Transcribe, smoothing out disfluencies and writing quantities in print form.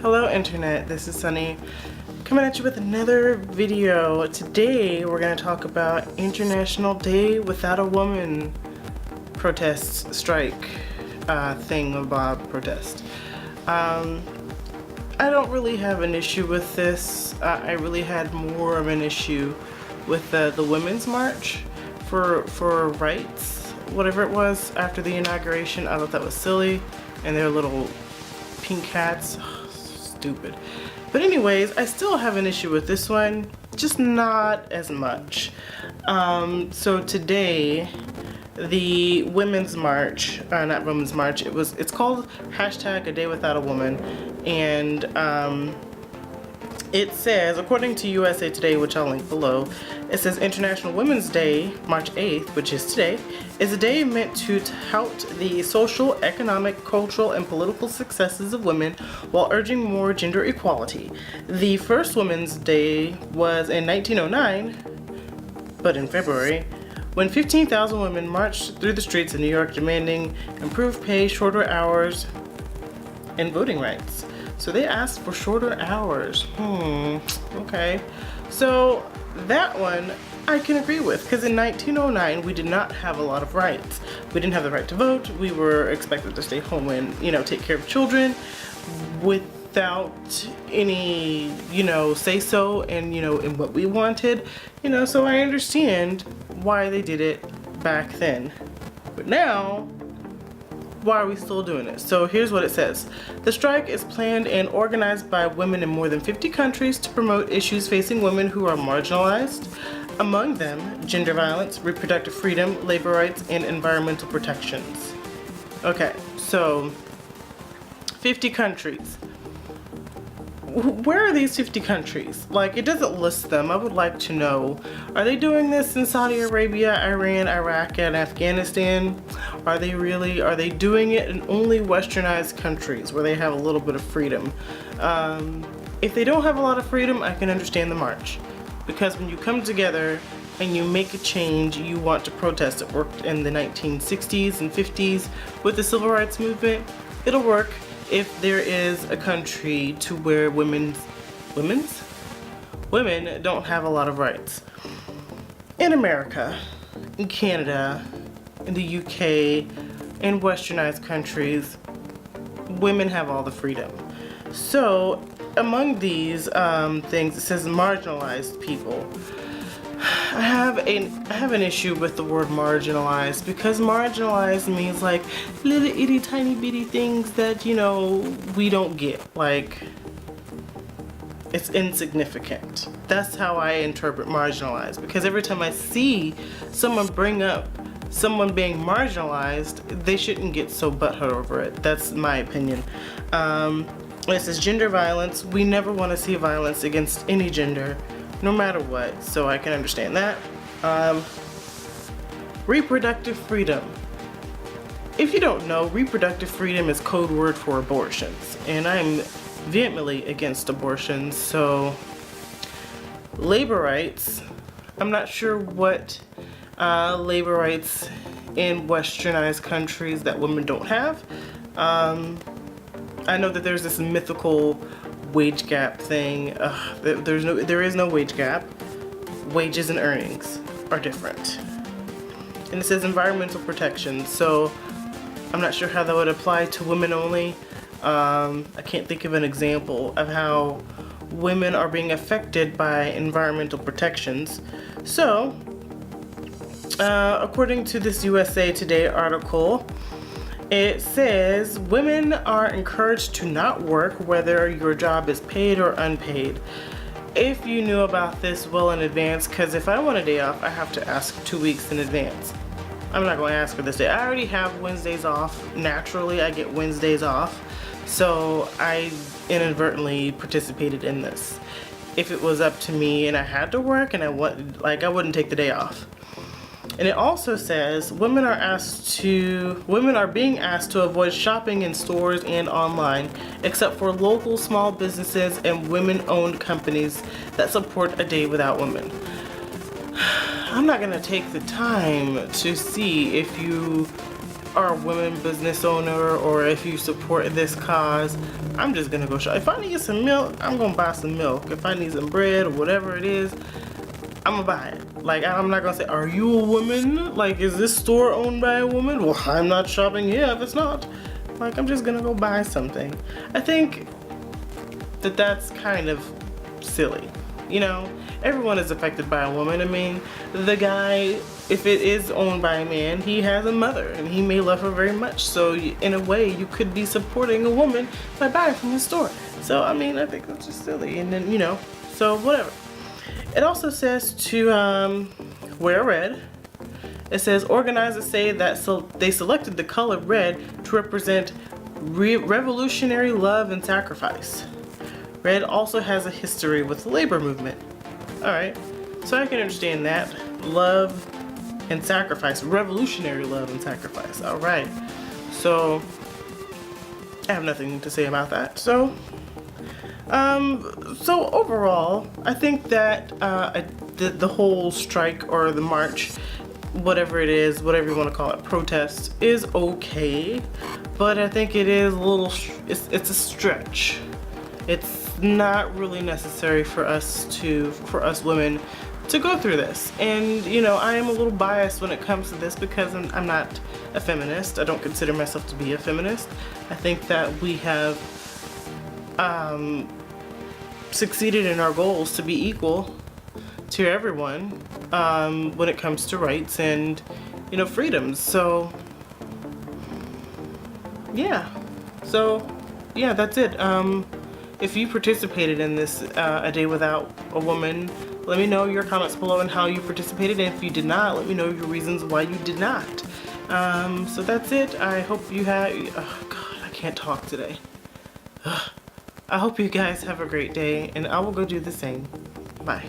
Hello Internet, this is Sunny coming at you with another video. Today we're going to talk about International Day Without a Woman protest strike thingamabob protest. I don't really have an issue with this. I really had more of an issue with the Women's March for rights, whatever it was, after the inauguration. I thought that was silly, and their little pink hats, stupid. But anyways, I still have an issue with this one, just not as much. So today, the Women's March, not Women's March, it's called hashtag A Day Without a Woman, and it says, according to USA Today, which I'll link below, it says International Women's Day, March 8th, which is today, is a day meant to tout the social, economic, cultural, and political successes of women while urging more gender equality. The first Women's Day was in 1909, but in February, when 15,000 women marched through the streets of New York demanding improved pay, shorter hours, and voting rights. So they asked for shorter hours. Okay. So that one I can agree with, because in 1909 we did not have a lot of rights. We didn't have the right to vote. We were expected to stay home and, take care of children without any, say so and, in what we wanted. So I understand why they did it back then. But now, why are we still doing it? So here's what it says. The strike is planned and organized by women in more than 50 countries to promote issues facing women who are marginalized, among them gender violence, reproductive freedom, labor rights, and environmental protections. Okay, so 50 countries. Where are these 50 countries? Like, it doesn't list them. I would like to know. Are they doing this in Saudi Arabia, Iran, Iraq, and Afghanistan? Are they really? Are they doing it in only westernized countries where they have a little bit of freedom? If they don't have a lot of freedom, I can understand the march. Because when you come together and you make a change, you want to protest. It worked in the 1960s and 50s with the civil rights movement. It'll work if there is a country to where women don't have a lot of rights. In America, in Canada, in the UK, in westernized countries, women have all the freedom. So among these things, it says marginalized people. I have an issue with the word marginalized, because marginalized means like little itty tiny bitty things that we don't get, like it's insignificant. That's how I interpret marginalized, because every time I see someone bring up someone being marginalized, they shouldn't get so butthurt over it. That's my opinion. It says gender violence. We never want to see violence against any gender, no matter what, so I can understand that. Reproductive freedom. If you don't know, reproductive freedom is code word for abortions, and I'm vehemently against abortions. So labor rights, I'm not sure what labor rights in westernized countries that women don't have. I know that there's this mythical wage gap thing. There is no wage gap. Wages and earnings are different. And it says environmental protection. So I'm not sure how that would apply to women only. I can't think of an example of how women are being affected by environmental protections. So according to this USA Today article, it says women are encouraged to not work whether your job is paid or unpaid. If you knew about this well in advance, because if I want a day off, I have to ask 2 weeks in advance. I'm not going to ask for this day. I already have Wednesdays off. Naturally, I get Wednesdays off. So I inadvertently participated in this. If it was up to me and I had to work and I wouldn't take the day off. And it also says women are being asked to avoid shopping in stores and online, except for local small businesses and women-owned companies that support a day without women. I'm not gonna take the time to see if you are a women business owner, or if you support this cause, I'm just gonna go shop. If I need some milk, I'm gonna buy some milk. If I need some bread or whatever it is, I'm gonna buy it. Like, I'm not gonna say, are you a woman? Like, is this store owned by a woman? Well, I'm not shopping here if it's not. Like, I'm just gonna go buy something. I think that that's kind of silly. You know, everyone is affected by a woman. I mean, the guy, if it is owned by a man, he has a mother and he may love her very much. So in a way, you could be supporting a woman by buying from the store. So, I mean, I think that's just silly. And then, you know, so whatever. It also says to wear red. It says organizers say that they selected the color red to represent revolutionary love and sacrifice. Red also has a history with the labor movement. Alright, so I can understand that. Love and sacrifice. Revolutionary love and sacrifice. Alright, so I have nothing to say about that. So overall, I think that the whole strike or the march, whatever it is, whatever you want to call it, protest, is okay. But I think it is a little, it's a stretch. It's not really necessary for us women to go through this. And you know, I am a little biased when it comes to this because I'm not a feminist. I don't consider myself to be a feminist. I think that we have succeeded in our goals to be equal to everyone when it comes to rights and, you know, freedoms. So yeah, that's it. If you participated in this A Day Without a Woman, let me know your comments below and how you participated, and if you did not, let me know your reasons why you did not. So that's it. I hope you have, oh God, I can't talk today. I hope you guys have a great day, and I will go do the same. Bye.